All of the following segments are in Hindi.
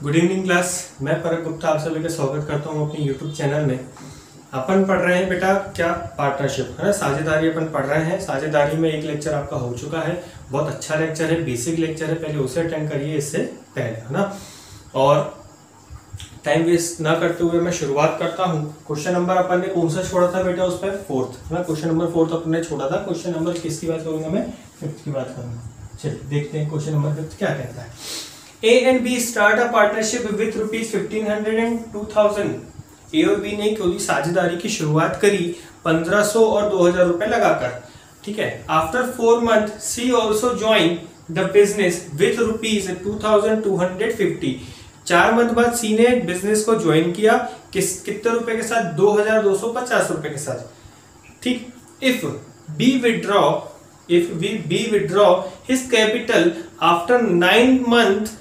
Good evening class. मैं परक गुप्ता आप सभी का स्वागत करता हूँ अपने यूट्यूब चैनल में। अपन पढ़ रहे हैं बेटा क्या पार्टनरशिप है ना, साझेदारी अपन पढ़ रहे हैं। साझेदारी में एक लेक्चर आपका हो चुका है, बहुत अच्छा लेक्चर है, बेसिक लेक्चर है, पहले उसे अटेंड करिए इससे पहले, है ना। और टाइम वेस्ट ना करते हुए मैं शुरुआत करता हूँ। क्वेश्चन नंबर अपन ने कौन सा छोड़ा था बेटा, उस पर फोर्थ, है ना। क्वेश्चन नंबर फोर्थ अपन ने छोड़ा था। क्वेश्चन नंबर किसकी बात करूंगा मैं, फिफ्थ की बात करूंगा। चलिए देखते हैं क्वेश्चन नंबर फिफ्थ क्या कहता है। A and B start a partnership with rupees 1500 and 2000। ए और बी ने कोई साझेदारी की शुरुआत करी 1500 और 2000 रुपए लगाकर, ठीक है। After 4 month C also join the business with rupees 2250। 4 month बाद सी ने बिजनेस को ज्वाइन किया कितने रुपए के साथ, 2250 रुपए के साथ, ठीक। If B withdraw his capital after 9 month,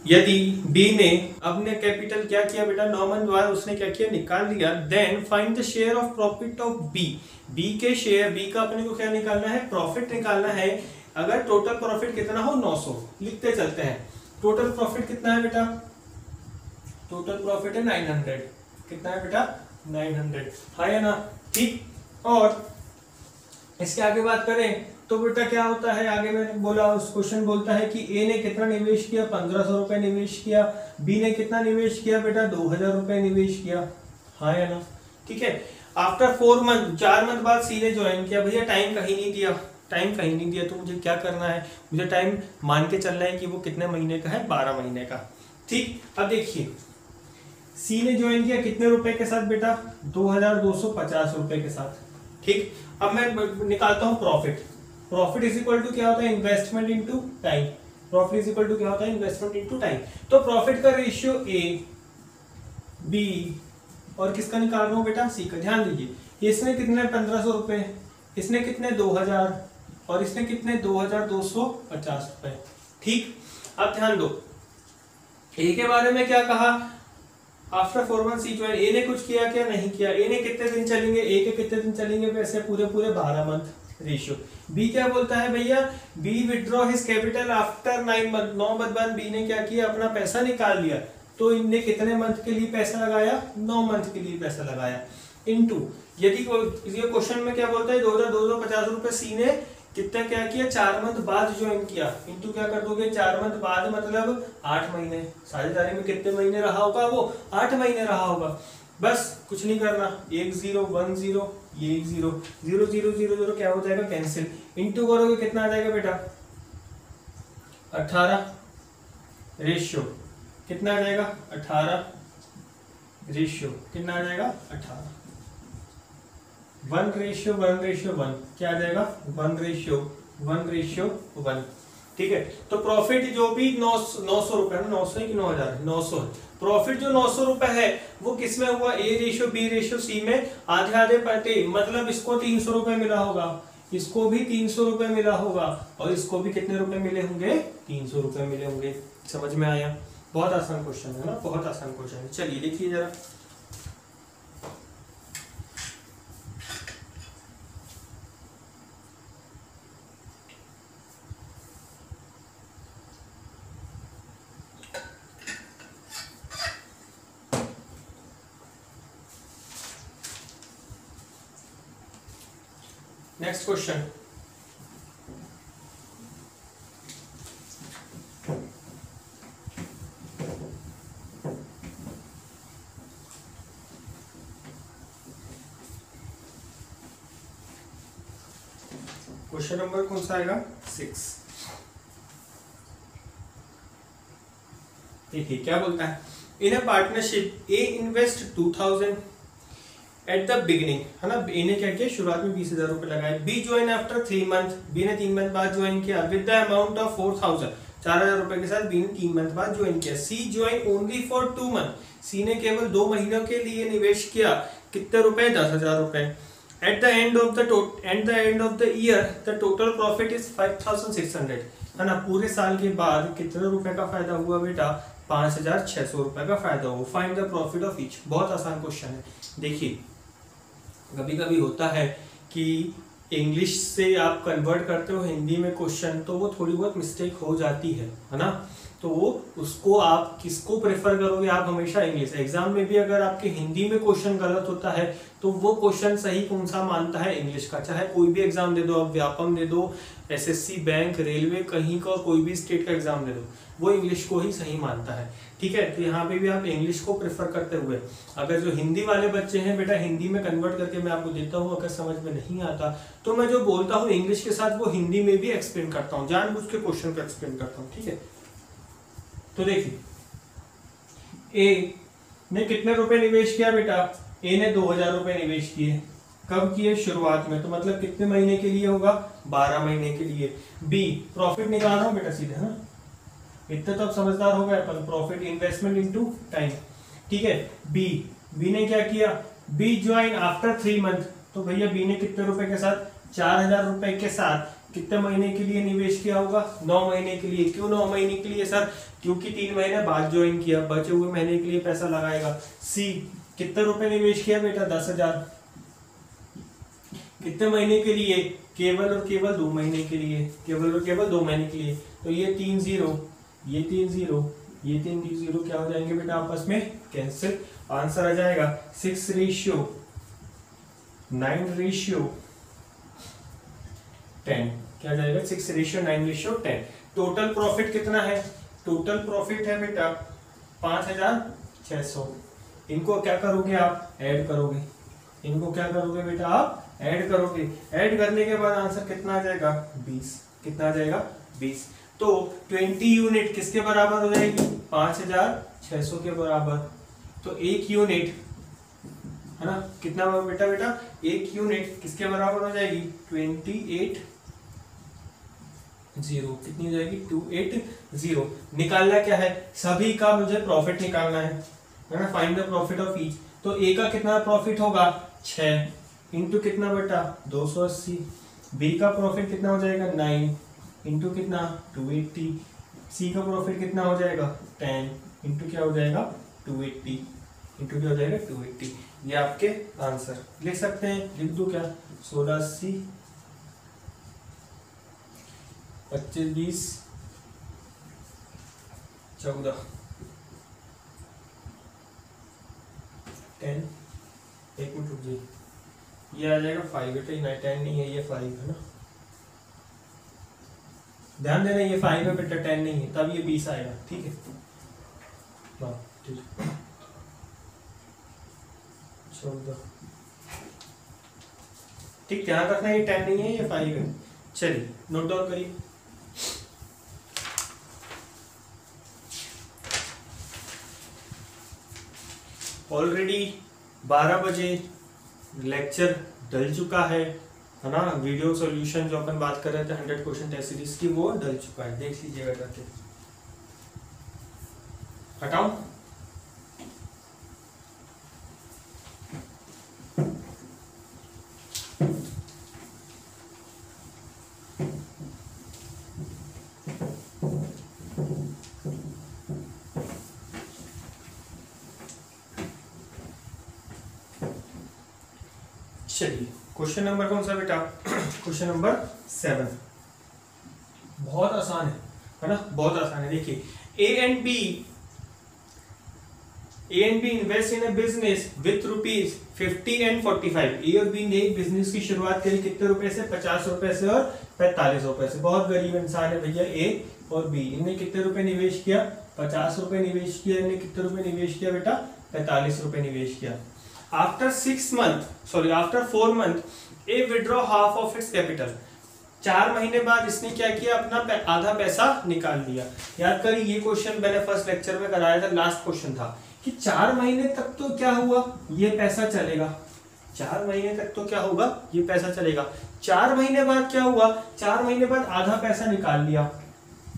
यदि बी ने अपने कैपिटल क्या किया बेटा, 9 मंथ बाद उसने क्या किया, निकाल लिया। Then find the share of profit of B. B के शेयर, बी का अपने को क्या निकालना है, प्रॉफिट निकालना है। अगर टोटल प्रॉफिट कितना हो, 900 लिखते चलते हैं। टोटल प्रॉफिट कितना है बेटा, टोटल प्रॉफिट है 900। कितना है बेटा, 900, हाँ या ना, ठीक। और इसके आगे बात करें तो बेटा क्या होता है, आगे मैंने बोला उस क्वेश्चन बोलता है कि ए ने कितना निवेश किया, 1500 रुपए निवेश किया। बी ने कितना निवेश किया बेटा, 2000 रुपए निवेश किया, हाँ या ना, ठीक है। आफ्टर 4 मंथ, 4 मंथ बाद सी ने ज्वाइन किया। भैया टाइम कहीं नहीं दिया, टाइम कहीं नहीं दिया, तो मुझे क्या करना है, मुझे टाइम मान के चलना है कि वो कितने महीने का है, 12 महीने का, ठीक। अब देखिए सी ने ज्वाइन किया कितने रुपए के साथ बेटा, 2250 रुपए के साथ, ठीक। अब मैं निकालता हूं profit. Profit is equal to क्या होता है, investment into time. Profit is equal to क्या होता है, इन्वेस्टमेंट इनटू टाइम। तो प्रॉफिट का रेशियो ए बी और किसका निकाल रहा हूं बेटा, सी का। ध्यान दीजिए इसने कितने 1500 रुपए, इसने कितने 2000 और इसने कितने 2250 रुपए, ठीक। अब ध्यान दो ए के बारे में क्या कहा, आफ्टर 4 मंथ सी ज्वाइन। ए ने कुछ किया क्या, नहीं किया। ए ने कितने दिन चलेंगे, ए के कितने दिन चलेंगे, वैसे पूरे 12 मंथ रेशियो। बी क्या बोलता है भैया, B withdraw his capital after 9 month. 9 month बाद बी ने क्या किया, अपना पैसा निकाल लिया। तो इनने कितने मंथ के लिए पैसा लगाया, 9 मंथ के लिए पैसा लगाया। इनटू यदि ये क्वेश्चन में क्या बोलता है, 2250 रुपए सी ने कितना क्या किया, 4 मंथ बाद ज्वाइन किया। इनटू क्या कर दोगे, 4 मंथ बाद मतलब 8 महीने। साझेदारी में कितने महीने रहा होगा, वो 8 महीने रहा होगा। बस कुछ नहीं करना, 1 0 1 0, ये 1 0 0 0 0 0 क्या हो जाएगा, कैंसिल। इनटू करोगे कितना आ जाएगा बेटा, 18 रेशियो कितना आ जाएगा, 18 रेशियो कितना आ जाएगा, 18। 1 रेशियो 1 रेशियो 1 क्या आ जाएगा, 1 रेशियो 1 रेशियो 1, ठीक है। तो प्रॉफिट जो भी 900 रुपए है, 900 की 9000, 900 प्रॉफिट जो 900 रुपए है वो किसमें हुआ, A ratio B ratio C में आधे आधे पार्टे। मतलब इसको 300 रुपए मिला होगा, इसको भी 300 रुपए मिला होगा, और इसको भी कितने रुपए मिले होंगे, 300 रुपए मिले होंगे। समझ में आया, बहुत आसान क्वेश्चन है ना, बहुत आसान क्वेश्चन है। चलिए देखिए जरा, नेक्स्ट क्वेश्चन। क्वेश्चन नंबर कौन सा आएगा, 6। देखिए क्या बोलता है, in a partnership A invest 2000 at the beginning, है ना। ए ने क्या किया, शुरुआत में 20,000 रुपए लगाए। B join after 3 month, B ने 3 मंथ बाद ज्वाइन किया विद द अमाउंट ऑफ 4000, 4000 रुपए के साथ बी ने 3 मंथ बाद ज्वाइन किया। C join only for 2 month, सी ने केवल 2 महीनों के लिए निवेश किया। कितने रुपए, 10,000 रुपए। At the end of the year the total profit is 5600, है ना। पूरे साल के बाद कितने रुपए का फायदा हुआ बेटा, 5600 रुपए का फायदा हुआ। Find the profit of each. बहुत आसान क्वेश्चन है। देखिए कभी कभी होता है कि इंग्लिश से आप कन्वर्ट करते हो हिंदी में क्वेश्चन, तो वो थोड़ी बहुत मिस्टेक हो जाती है ना। तो उसको आप किसको प्रेफर करोगे, आप हमेशा इंग्लिश। एग्जाम में भी अगर आपके हिंदी में क्वेश्चन गलत होता है तो वो क्वेश्चन सही कौन सा मानता है, इंग्लिश का। चाहे कोई भी एग्जाम दे दो, आप व्यापम दे दो, एसएससी, बैंक, रेलवे, कहीं का कोई भी स्टेट का एग्जाम दे दो, वो इंग्लिश को ही सही मानता है। ठीक है, तो यहाँ पे भी आप इंग्लिश को प्रेफर करते हुए, अगर जो हिंदी वाले बच्चे हैं बेटा, हिंदी में कन्वर्ट करके मैं आपको देता हूँ, अगर समझ में नहीं आता तो मैं जो बोलता हूँ इंग्लिश के साथ वो हिंदी में भी एक्सप्लेन करता हूँ, जानबूझ के क्वेश्चन को एक्सप्लेन करता हूँ। ठीक है, तो देखिए ए ने कितने रुपए निवेश किया बेटा, ए ने 2000 रुपए निवेश किए। कब किए, शुरुआत में, तो मतलब कितने महीने के लिए होगा, 12 महीने के लिए। बी, प्रॉफिट निकाल रहा हूं बेटा सीधे, है ना, इतने तो आप समझदार हो गए अपन, प्रॉफिट इन्वेस्टमेंट इनटू टाइम। ठीक है, बी ने क्या किया, बी ज्वाइन आफ्टर 3 मंथ, तो भैया बी ने कितने रुपए के साथ, 4000 रुपए के साथ कितने महीने के लिए निवेश किया होगा, 9 महीने के लिए। क्यों 9 महीने के लिए सर, क्योंकि 3 महीने बाद ज्वाइन किया, बचे हुए महीने के लिए पैसा लगाएगा। सी, कितने रुपए निवेश किया बेटा, 10,000, कितने महीने के लिए, केवल और केवल 2 महीने के लिए, केवल और केवल 2 महीने के लिए। तो ये 3 0, ये 3 0, ये 3 0 क्या हो जाएंगे बेटा, आपस में कैंसिल। आंसर आ जाएगा 6:9:10। क्या जाएगा, 6:9:10। टोटल प्रॉफिट कितना है, टोटल प्रॉफिट है बेटा 5600। इनको क्या करोगे आप, ऐड करोगे, इनको क्या करोगे बेटा, आप ऐड करोगे। ऐड करने के बाद आंसर कितना आ जाएगा, 20। कितना आ जाएगा, 20। तो 20 यूनिट किसके बराबर हो जाएगी, 5600 के बराबर। तो एक यूनिट है ना, कितना बेटा, एक यूनिट किसके बराबर हो जाएगी, 280। कितनी हो जाएगी, 280। निकालना क्या है, सभी का मुझे प्रॉफिट निकालना है ना, find the profit of each. तो ए का कितना प्रॉफिट होगा, 6 इंटू कितना बेटा, 280। बी का प्रॉफिट कितना हो जाएगा, 9 इंटू कितना, 280। सी का प्रॉफिट कितना हो जाएगा, 10 इंटू क्या हो जाएगा, 280 इंटू क्या हो जाएगा, 280। ये आपके आंसर लिख सकते हैं, लिख दो क्या, 1680, 25 20 14 10। एक मिनट रुक जाइए, ये आ जाएगा 5 बेटा, ये 10 नहीं है, ये 5 है ना, ध्यान देना, ये 5 है बेटा, 10 नहीं है, तब ये 20 आएगा। ठीक है, ठीक, 14। ठीक, ध्यान रखना, ये 10 नहीं है, ये 5 है। चलिए नोट डाउन करिए। ऑलरेडी 12 बजे लेक्चर डल चुका है ना, वीडियो सॉल्यूशन जो अपन बात कर रहे थे 100 क्वेश्चन टेस्ट सीरीज की, वो डल चुका है, देख लीजिएगा जाके। हटाओ, चलिए क्वेश्चन नंबर कौन सा बेटा, क्वेश्चन नंबर 7। बहुत आसान है ना, बहुत आसान है। देखिए, A and B invest in a business with ₹50 and 45। A और बी ने बिजनेस की शुरुआत करी कितने रुपए से, 50 रुपए से और 45 रुपए से। बहुत गरीब इंसान है भैया ए और बी, इन्हें कितने रुपए निवेश किया, 50 रुपए निवेश किया, इन्हें कितने रुपए निवेश किया बेटा, 45 रुपए निवेश किया। After 4 month A withdraw half of it's capital. 4 महीने बाद इसने क्या किया, अपना आधा पैसा निकाल लिया। याद करिए, ये क्वेश्चन मैंने फर्स्ट लेक्चर में कराया था, लास्ट क्वेश्चन था कि 4 महीने तक तो क्या हुआ, ये पैसा चलेगा। 4 महीने तक तो क्या होगा, ये पैसा चलेगा। 4 महीने बाद क्या हुआ, 4 महीने बाद आधा पैसा निकाल लिया।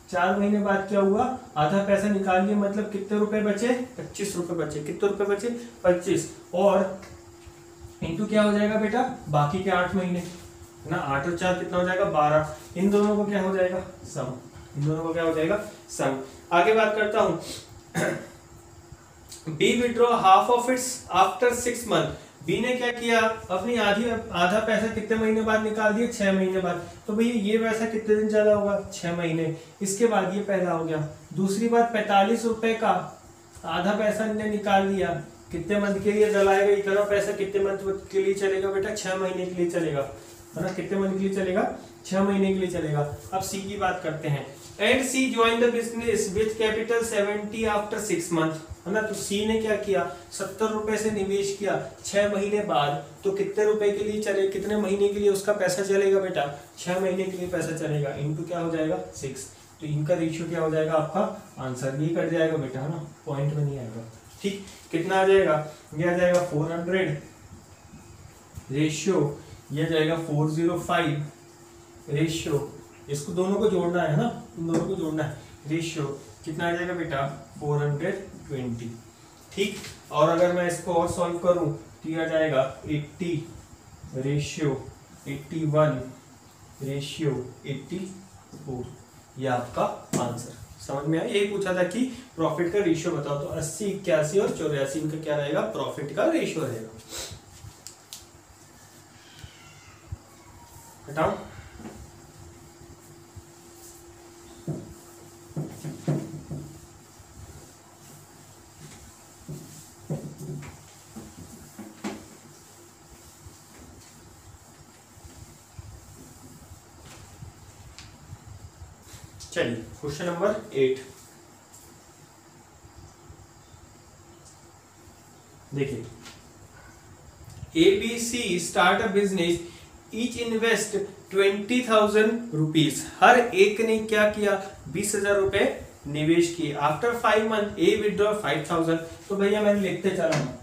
4 महीने बाद क्या हुआ, आधा पैसा निकाल लिया, मतलब कितने रुपए बचे, 25 रुपए बचे। कितने रुपए बचे, 25, और इंटू क्या हो जाएगा बेटा, बाकी के 8 महीने ना, 8 और 4 कितना हो जाएगा, 12। इन दोनों को क्या हो जाएगा, सम। इन दोनों को क्या हो जाएगा, सम। आगे बात करता हूं, B withdraw half of its after 6 month. B ने क्या किया, अपनी आधा पैसा कितने महीने बाद निकाल दिया, 6 महीने बाद। तो भैया ये पैसा कितने दिन चला होगा, 6 महीने। इसके बाद ये पहला हो गया। दूसरी बात, 45 रुपए का आधा पैसा इन्हें निकाल लिया, कितने मंथ के लिए डलाएगा, इतना पैसा कितने मंथ के लिए चलेगा बेटा, 6 महीने के लिए चलेगा, है ना। कितने मंथ के लिए चलेगा, 6 महीने के लिए चलेगा। अब सी की बात करते हैं। And C join the business with capital 70 after 6 month, है ना। तो सी ने क्या किया, 70 रुपए से निवेश किया 6 महीने बाद, तो कितने रुपए के लिए चले, कितने महीने के लिए उसका पैसा चलेगा बेटा, 6 महीने के लिए पैसा चलेगा, इनटू क्या हो जाएगा 6। तो इनका रेशियो क्या हो जाएगा, आपका आंसर ये कट जाएगा बेटा, है ना, पॉइंट में नहीं आएगा। ठीक, कितना आ जाएगा, ये आ जाएगा 400 रेशियो, ये आ जाएगा 405 रेशियो, इसको दोनों को जोड़ना है ना, इन दोनों को जोड़ना है। रेशियो कितना आ जाएगा बेटा, 420। ठीक, और अगर मैं इसको और सॉल्व करूं तो ये आ जाएगा 80 रेशियो 81 रेशियो 84। ये आपका आंसर समझ में आया। यही पूछा था कि प्रॉफिट का रेशियो बताओ, तो 80, 81 और 84 इनका क्या रहेगा, प्रॉफिट का रेशियो रहेगा। हटाओ, चलिए क्वेश्चन नंबर 8 देखिए। ABC start a business, each invest 20,000 rupees. हर एक ने क्या किया, 20,000 रुपए निवेश किए। After 5 month A withdraw 5,000। तो भैया मैंने लिखते चला,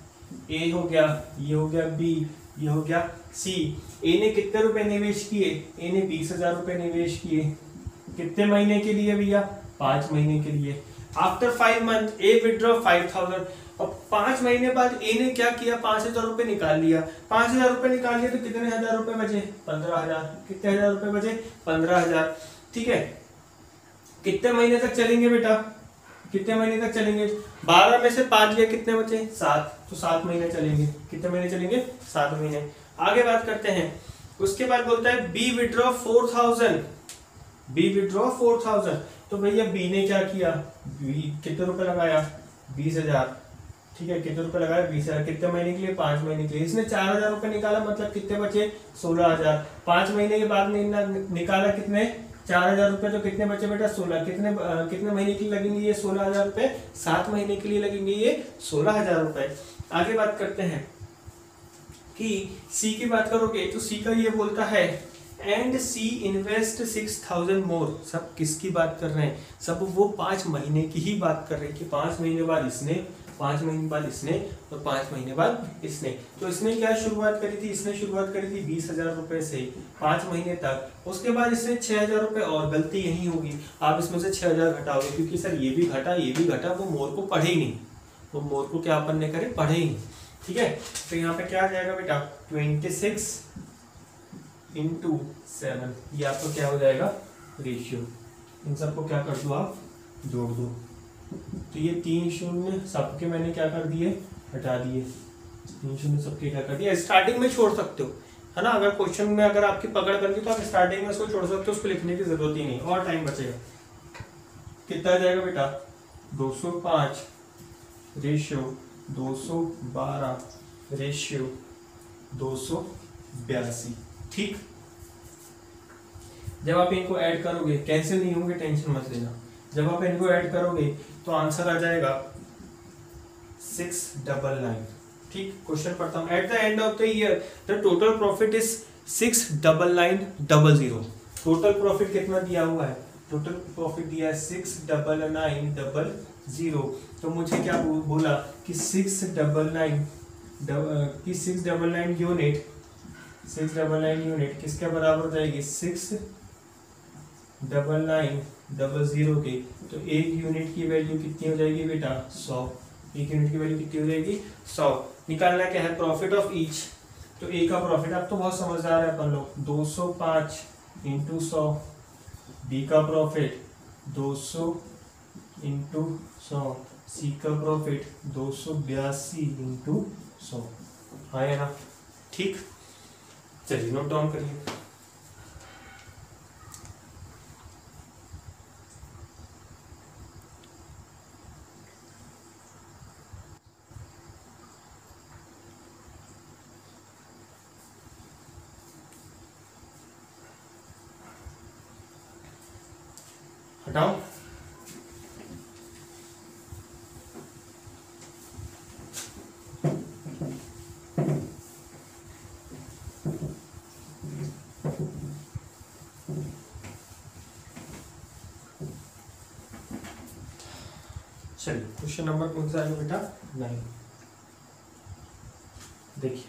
ए हो गया, ये हो गया बी, ये हो गया सी। ए ने कितने रुपए निवेश किए, ए ने 20,000 रुपए निवेश किए, कितने महीने के लिए भैया, 5 महीने के लिए। After 5 month A withdraw 5,000। और 5 महीने बाद ए ने क्या किया, 5,000 रुपए निकाल लिया। 5,000 रुपए निकाल लिया तो कितने हजार रुपए बचे, 15,000। कितने हजार रुपए बचे, 15,000। ठीक है, कितने महीने तक चलेंगे बेटा, कितने महीने तक चलेंगे, 12 में से 5 गए, कितने बचे, 7। तो 7 महीने चलेंगे। कितने महीने चलेंगे, 7 महीने। आगे बात करते हैं। उसके बाद बोलता है बी विड्रॉ 4,000, बी विड्रॉ 4,000। तो भैया बी ने क्या किया, बी कितने रुपए लगाया, 20,000। ठीक है, कितने रुपए लगाया, 20,000। कितने महीने के लिए, 5 महीने के लिए। इसने 4,000 रुपए निकाला, मतलब कितने बचे, 16,000। 5 महीने के बाद निकाला कितने, 4,000 रुपए। तो कितने बचे बेटा, 16। कितने महीने के लिए लगेंगे ये 16,000 रुपए, 7 महीने के लिए लगेंगे ये 16,000 रुपए। आगे बात करते हैं कि सी की बात करोगे तो सी का ये बोलता है एंड सी इन्वेस्ट 6,000 मोर। सब किसकी बात कर रहे हैं, सब वो 5 महीने की ही बात कर रहे हैं कि 5 महीने बाद इसने, 5 महीने बाद इसने, और 5 महीने बाद इसने। तो इसने क्या शुरुआत करी थी, इसने शुरुआत करी थी 20,000 रुपए से 5 महीने तक। उसके बाद इसने 6,000 रुपए, और गलती यही होगी, आप इसमें से 6,000 घटाओगे, क्योंकि सर ये भी घटा, ये भी घटा, वो मोर को पढ़े ही नहीं, वो मोर को क्या अपन ने करे, पढ़े ही नहीं। ठीक है, तो यहाँ पे क्या आ जाएगा बेटा, 26 इंटू 7। ये आपको क्या हो जाएगा, रेशियो। इन सबको क्या कर दो, आप जोड़ दो। तो ये 3 शून्य सबके मैंने क्या कर दिए, हटा दिए। 3 शून्य सबके क्या कर दिए। स्टार्टिंग में छोड़ सकते हो, है ना। अगर क्वेश्चन में अगर आपकी पकड़ बन गई तो आप स्टार्टिंग में इसको छोड़ सकते हो, उसको लिखने की जरूरत ही नहीं, और टाइम बचेगा। कितना आ जाएगा बेटा, 205 रेशियो 212 रेशियो 282। ठीक, जब आप इनको ऐड करोगे, कैंसिल नहीं होंगे, टेंशन मत लेना। जब आप इनको ऐड करोगे तो आंसर आ जाएगा 699। ठीक, क्वेश्चन पढ़ता हूं। At the end of the year the total profit is 69900। Total profit कितना दिया हुआ है, टोटल प्रॉफिट दिया है 69900। तो मुझे क्या बोला कि 699 यूनिट किसके बराबर हो जाएगी, 69900 के। तो 1 यूनिट की वैल्यू कितनी हो जाएगी बेटा, 100। 1 यूनिट की वैल्यू कितनी हो जाएगी, 100। निकालना क्या है, प्रॉफिट ऑफ ईच। तो ए का प्रॉफिट, अब तो बहुत समझदार है अपन लोग, 205 इंटू 100। बी का प्रॉफिट 200 इंटू 100। सी का प्रॉफिट 282 इंटू 100। हाँ या ना? ठीक, चलिए नोट डाउन करिए। हटाओ। चलिए क्वेश्चन नंबर कौन सा है बेटा? 9। देखिए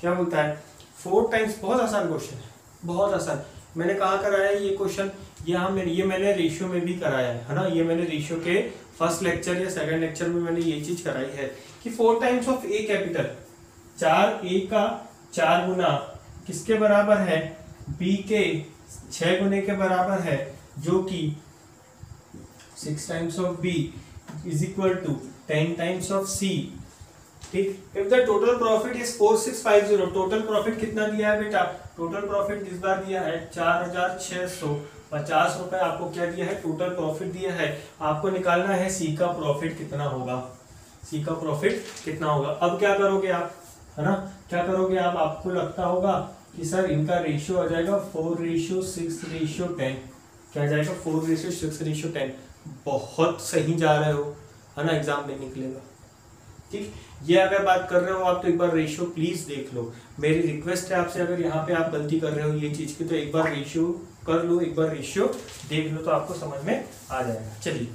क्या बोलता है, 4 टाइम्स, बहुत आसान क्वेश्चन है, बहुत आसान। मैंने कहाँ कराया है ये क्वेश्चन? ये मैंने रेशियो में भी कराया है ना, ये मैंने रेशियो के फर्स्ट लेक्चर या सेकंड लेक्चर में मैंने ये चीज कराई है कि 4 टाइम्स ऑफ ए कैपिटल, 4 ए का 4 गुना किसके बराबर है? बी के 6 गुने के बराबर है, जो कि 6 times of B is equal to 10 times of C. ठीक, if the total profit is 4650, total profit कितना दिया है बेटा? टोटल प्रॉफिट इस बार दिया है 4650 रुपए, आपको क्या दिया है? टोटल प्रॉफिट दिया है। आपको निकालना है सी का प्रॉफिट कितना होगा, सी का प्रॉफिट कितना होगा। अब क्या करोगे आप, है ना, क्या करोगे आप? आपको लगता होगा कि सर इनका रेशियो आ जाएगा 4:6:10, क्या जाएगा? 4:6:10। बहुत सही जा रहे हो, है ना, एग्जाम देने के लिए। ठीक, ये अगर बात कर रहे हो आप तो एक बार रेशियो प्लीज देख लो। मेरी रिक्वेस्ट है आपसे, अगर यहाँ पे आप गलती कर रहे हो ये चीज की, तो एक बार रेशियो कर लो, एक बार रेशियो देख लो, तो आपको समझ में आ जाएगा। चलिए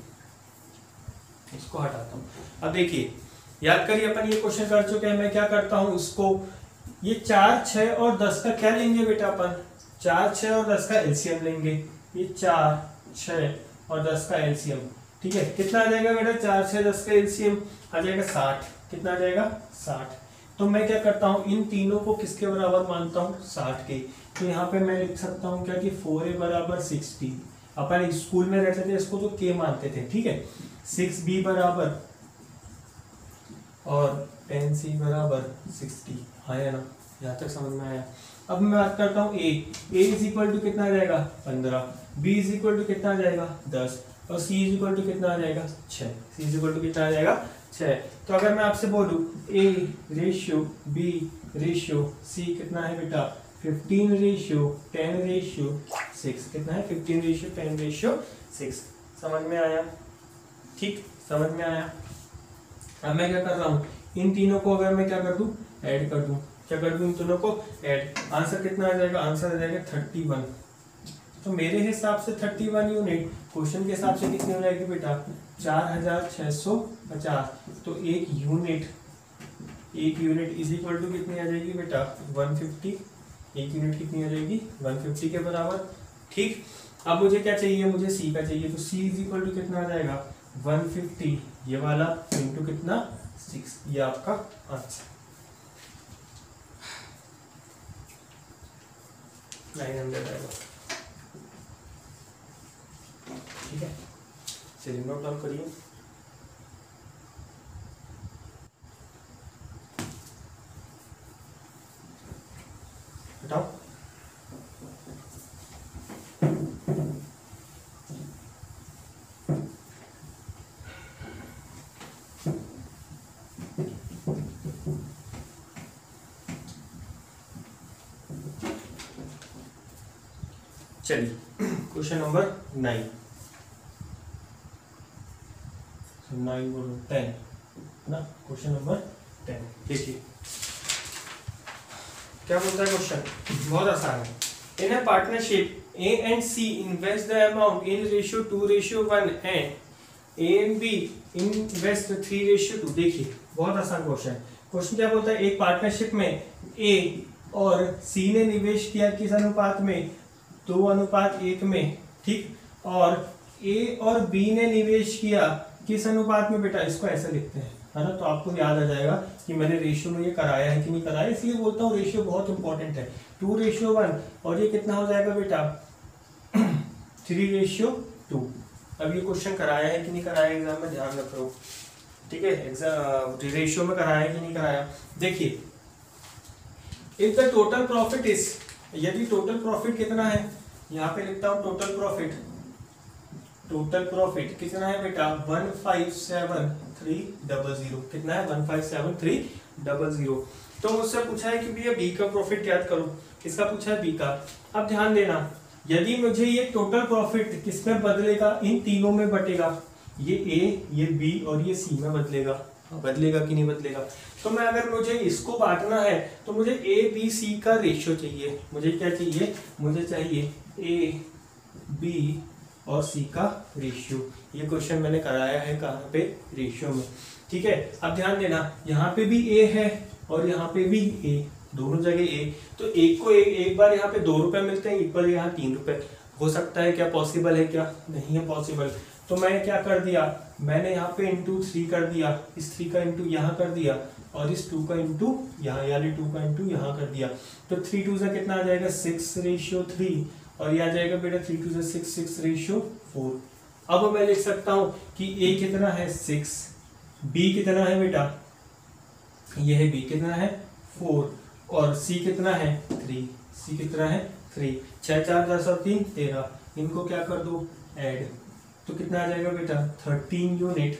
इसको हटाता हूँ। अब देखिए, याद करिए अपन ये क्वेश्चन कर चुके हैं। मैं क्या करता हूँ, इसको ये 4, 6 और 10 का क्या लेंगे बेटा? अपन 4, 6 और 10 का एलसीएम लेंगे। ये 4, 6 और 10 का एलसीएम, ठीक है, कितना आ जाएगा बेटा? 4, 6, 10 का एलसीएम आ जाएगा 60। कितना आ जाएगा? 60। तो मैं क्या करता हूँ, इन तीनों को किसके बराबर मानता हूँ? 60 के। तो यहाँ पे मैं लिख सकता हूँ क्या कि 4a बराबर 60। अपन स्कूल में रहते थे इसको तो k मानते थे, ठीक है। 6b बराबर और 10c बराबर 60। हाँ या ना? यहाँ तक समझ में आया? अब मैं बात करता हूँ a इज इक्वल टू कितना आ जाएगा? 15। b इज इक्वल टू कितना आ जाएगा? 10। और c इज इक्वल टू कितना आ जाएगा? 6। c इज इक्वल टू कितना आ जाएगा? 6। तो अगर मैं आपसे बोलूँ a ratio b ratio c कितना है बेटा? 15:10:6। कितना है? 15:10:6। समझ में आया? ठीक, समझ में आया? अब मैं क्या कर रहा हूँ, इन तीनों को अगर मैं क्या कर दूं, ऐड कर दूं, क्या कर दूं, इन तीनों को ऐड। आंसर कितना आ जाएगा? आंसर आ जाएगा 31। तो मेरे हिसाब से 31 यूनिट, क्वेश्चन के हिसाब से कितनी हो जाएगी बेटा? 4650। तो एक यूनिट इज इक्वल टू कितनी आ जाएगी बेटा? 150। एक यूनिट कितनी आ जाएगी? 150 के बराबर। ठीक, अब मुझे क्या चाहिए? मुझे सी का चाहिए। तो सी इज इक्वल टू कितना आ जाएगा? 150 ये वाला इंटू कितना? 6। ये आपका आंसर 900 आएगा। ठीक है, चलिए नोट डाउन करिए। हटाओ। चलिए क्वेश्चन नंबर 9 बोलो 10 ना, क्वेश्चन नंबर 10 देखिए क्या बोलता है क्वेश्चन, बहुत आसान है। In a partnership A and C invest the amount in ratio 2:1 and A and B invest 3:2। देखिए बहुत आसान क्वेश्चन। क्वेश्चन क्या बोलता है, एक पार्टनरशिप में ए और सी ने निवेश किया किस अनुपात में? 2:1 में, ठीक। और ए और बी ने निवेश किया किस अनुपात में बेटा? इसको ऐसे लिखते हैं, है ना। तो आपको याद आ जाएगा कि मैंने रेशियो में ये कराया है कि नहीं कराया, इसलिए बोलता हूँ रेशियो बहुत इंपॉर्टेंट है। 2:1 और ये कितना हो जाएगा बेटा? 3:2। अब ये क्वेश्चन कराया है कि नहीं कराया एग्जाम में, ध्यान रखो, ठीक है। एग्जाम रेशियो में कराया है कि नहीं कराया। देखिए if the total profit is, यदि टोटल प्रॉफिट कितना है, यहाँ पे लिखता हूँ टोटल प्रॉफिट, टोटल प्रॉफिट कितना है बेटा 157,300, कितना है 157,300। तो मुझसे पूछा है कि भैया बी का प्रॉफिट याद करो, किसका पूछा है बी का। अब ध्यान देना, यदि मुझे ये टोटल प्रॉफिट किसमें बदलेगा, इन तीनों में बटेगा, ये ए, ये बी और ये सी में बदलेगा, बदलेगा कि नहीं बदलेगा। तो मैं अगर मुझे इसको बांटना है तो मुझे ए बी सी का रेशियो चाहिए, मुझे क्या चाहिए, मुझे चाहिए ए बी और सी का रेशियो। ये क्वेश्चन मैंने कराया है कहाँ पे, रेशियो में, ठीक है। अब ध्यान देना, यहाँ पे भी ए है और यहाँ पे भी ए, दोनों जगह ए, तो एक को एक बार यहाँ पे 2 रुपए मिलते हैं, एक बार यहाँ 3 रुपए। हो सकता है क्या, पॉसिबल है क्या, नहीं है पॉसिबल। तो मैंने क्या कर दिया, मैंने यहाँ पे इंटू 3 कर दिया, इस 3 का इंटू यहाँ कर दिया और इस 2 का इंटू यहाँ, यानी 2 का इंटू यहाँ कर दिया। तो 3 2 से कितना आ जाएगा 6:3 और ये आ जाएगा बेटा 3 2 से 6 6:4। अब मैं लिख सकता हूँ कि ए कितना है 6, बी कितना है बेटा, ये है बी कितना है 4 और सी कितना है 3, सी कितना है 3। 6 4 10 और 3 13, इनको क्या कर दो ऐड, तो कितना आ जाएगा बेटा 13 यूनिट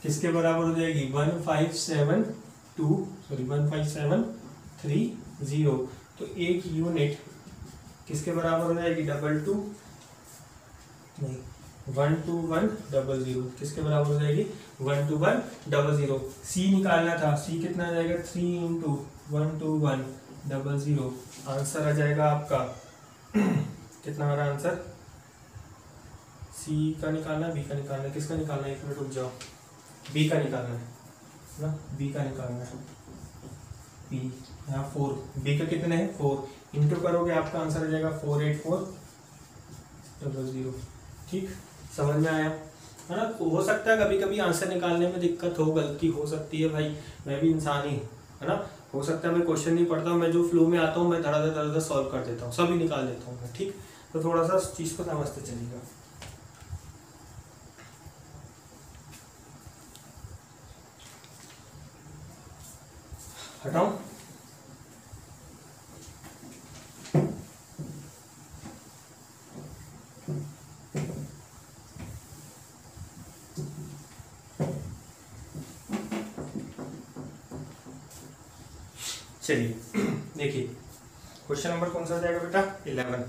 किसके बराबर हो जाएगी 1573 तो एक यूनिट किसके बराबर हो जाएगी 222 नहीं 12100 किसके बराबर हो जाएगी 12100। सी निकालना था, सी कितना आ जाएगा 3 × 12100, आंसर आ जाएगा आपका कितना आ रहा है आंसर, सी का निकालना है बी का निकालना है, किसका निकालना है, 1 मिनट रुक जाओ, बी का निकालना है ना, बी का निकालना है, बी यहाँ 4, बी का कितने हैं 4, इंटू करोगे आपका आंसर आ जाएगा 48400। ठीक, समझ में आया है ना। हो सकता है कभी कभी आंसर निकालने में दिक्कत हो, गलती हो सकती है भाई, मैं भी इंसान ही है ना, हो सकता है मैं क्वेश्चन नहीं पढ़ता हूँ, मैं जो फ्लो में आता हूँ मैं धड़ाधड़ सॉल्व कर देता हूँ, सभी निकाल देता हूँ मैं। ठीक, तो थोड़ा सा उस चीज़ को समझते चलिएगा। हटाऊं, चलिए देखिए क्वेश्चन नंबर कौन सा जाएगा बेटा 11।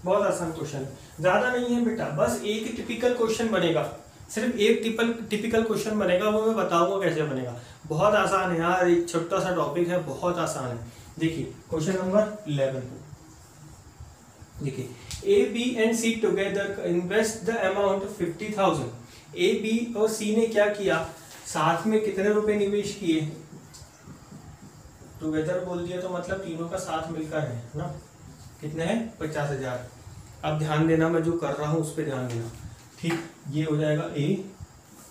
बहुत आसान क्वेश्चन है, ज्यादा नहीं है बेटा, बस एक ही टिपिकल क्वेश्चन बनेगा, सिर्फ एक टिपिकल क्वेश्चन बनेगा, वो मैं बताऊंगा कैसे बनेगा। बहुत आसान है यार, एक छोटा सा टॉपिक है, बहुत आसान है। देखिए क्वेश्चन नंबर 11, देखिए A B and C together invest the amount 50,000। A B और सी ने क्या किया, साथ में कितने रुपए निवेश किए, टुगेदर बोल दिया तो मतलब तीनों का साथ मिलकर है ना, कितने हैं 50,000। अब ध्यान देना, मैं जो कर रहा हूं उस पर ध्यान देना। ठीक, ये हो जाएगा ए, ये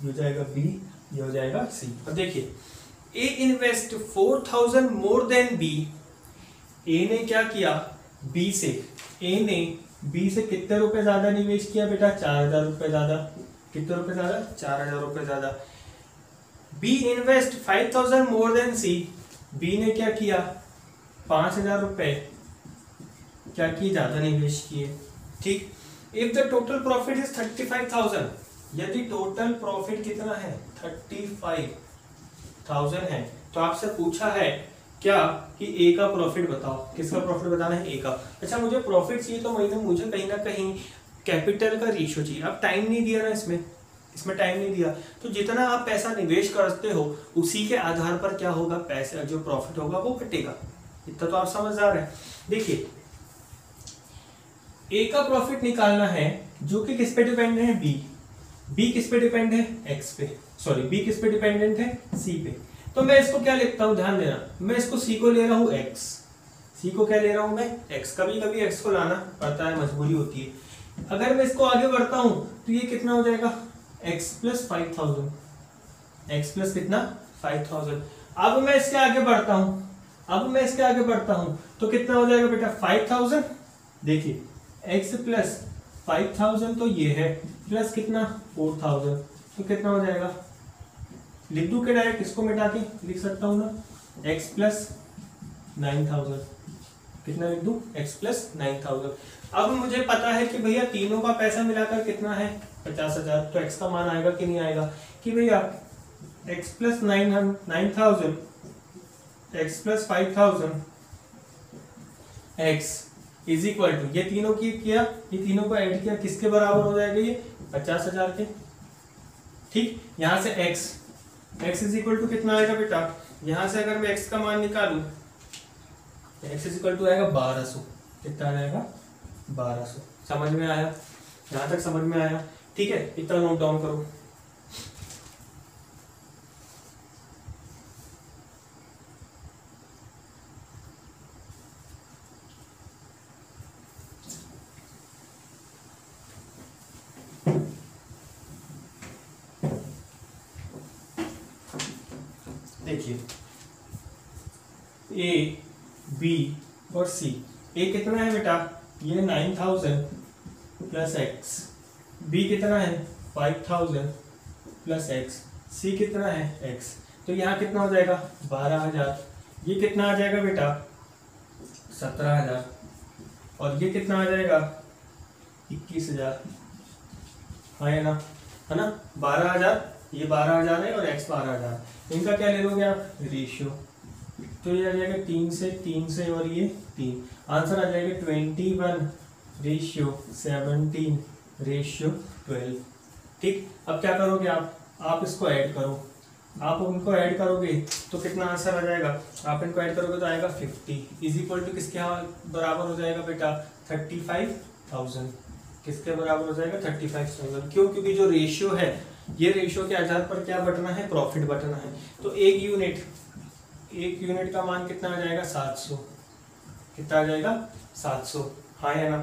हो जाएगा बी, ये हो जाएगा सी। अब देखिए ए इन्वेस्ट 4,000 मोर देन बी, ए ने क्या किया बी से, ए ने बी से कितने रुपए ज्यादा निवेश किया बेटा 4,000 रुपए ज्यादा, कितने रुपए ज्यादा 4,000 रुपए ज्यादा। बी इन्वेस्ट 5,000 मोर देन सी, बी ने क्या किया 5,000 रुपए क्या किए ज्यादा निवेश किए। ठीक, if the total profit is 35,000, यदि टोटल प्रॉफिट कितना है 35,000 है, तो आपसे पूछा है क्या कि ए का प्रॉफिट बताओ, किसका प्रॉफिट बताना है ए का। अच्छा मुझे प्रॉफिट चाहिए तो मुझे कहीं ना कहीं कैपिटल का रेशियो चाहिए। अब टाइम नहीं दिया ना इसमें टाइम नहीं दिया, तो जितना आप पैसा निवेश करते हो उसी के आधार पर क्या होगा, पैसा जो प्रॉफिट होगा वो घटेगा। इतना तो आप समझदार हैं। देखिए ए का प्रॉफिट निकालना है जो कि किस पे डिपेंड है, बी किस पे डिपेंड है, एक्स पे, सॉरी बी किस पे डिपेंडेंट है, सी पे। तो मैं इसको क्या लिखता हूं, ध्यान देना, मैं इसको सी को ले रहा हूं एक्स, सी को क्या ले रहा हूं मैं एक्स, कभी कभी एक्स को लाना पड़ता है, मजबूरी होती है। अगर मैं इसको आगे बढ़ता हूं तो ये कितना हो जाएगा x प्लस 5,000, एक्स प्लस कितना 5,000। अब मैं इसके आगे बढ़ता हूं, तो कितना हो जाएगा बेटा 5,000। देखिए x प्लस 5,000 तो ये है, प्लस कितना 4,000, तो कितना हो जाएगा, लिख दूं क्या डायरेक्ट, इसको मिटा के लिख सकता हूं ना, x प्लस 9000, कितना लिख दूं, x प्लस 9000। अब मुझे पता है कि भैया तीनों का पैसा मिलाकर कितना है 50,000, तो x का मान आएगा कि नहीं आएगा, कि भैया x plus 9000 x plus 5000 x is equal to, ये तीनों की किया, ये तीनों को ऐड किया, किसके बराबर हो जाएगा ये 50,000 के। ठीक, यहां से x इज इक्वल टू कितना आएगा बेटा, यहां से अगर मैं x का मान निकालूं x इज इक्वल टू आएगा 1200, कितना आ जाएगा 1200। समझ में आया, यहां तक समझ में आया, ठीक है, इतना नोट डाउन करो। देखिए ए बी और सी, ए कितना है बेटा, ये 9000 प्लस एक्स, बी कितना है 5000 प्लस एक्स, सी कितना है एक्स, तो यहाँ कितना हो जाएगा 12,000, ये कितना आ जाएगा बेटा 17,000, और ये कितना आ जाएगा 21,000, हाँ है ना 12,000, ये 12,000 है और x 12,000, इनका क्या ले लोगे आप रेशियो, तो ये आ जाएगा 3 से और ये 3, आंसर आ जाएगा 21:17:12। ठीक, अब क्या करोगे आप इसको ऐड करो, आप उनको ऐड करोगे तो कितना आंसर आ जाएगा, आप इनको ऐड करोगे तो आएगा 50 इज इक्वल टू किसके बराबर हो जाएगा बेटा 35,000, किसके बराबर हो जाएगा 35,000। क्यों, क्योंकि जो रेशियो है, ये रेशियो के आधार पर क्या बटना है, प्रॉफिट बटना है। तो एक यूनिट का मान कितना आ जाएगा 700, कितना आ जाएगा 700, हाँ है ना।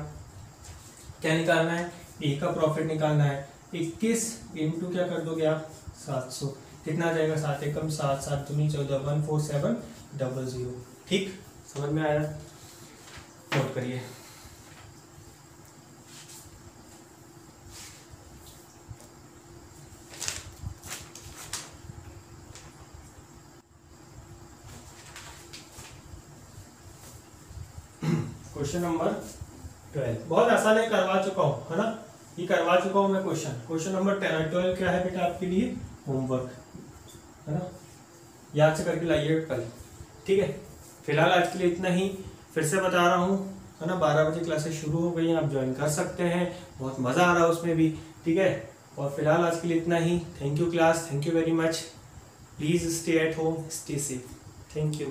क्या निकालना है, ए का प्रॉफिट निकालना है, 21 इंटू क्या कर दोगे आप 700, कितना आ जाएगा 7 एकम 7, 7 दूनी 14, 14700। ठीक, समझ में आया, नोट करिए। क्वेश्चन नंबर 12 बहुत आसान है, करवा चुका हूँ, है ना, ये करवा चुका हूँ मैं क्वेश्चन नंबर 12 क्या है बेटा आपके लिए होमवर्क, है ना, याद से करके लाइए कल। ठीक है, फिलहाल आज के लिए इतना ही, फिर से बता रहा हूँ, है ना, 12 बजे क्लासेस शुरू हो गई हैं, आप ज्वाइन कर सकते हैं, बहुत मज़ा आ रहा है उसमें भी। ठीक है, और फिलहाल आज के लिए इतना ही। Thank you class, thank you very much, please stay at home, stay safe, thank you.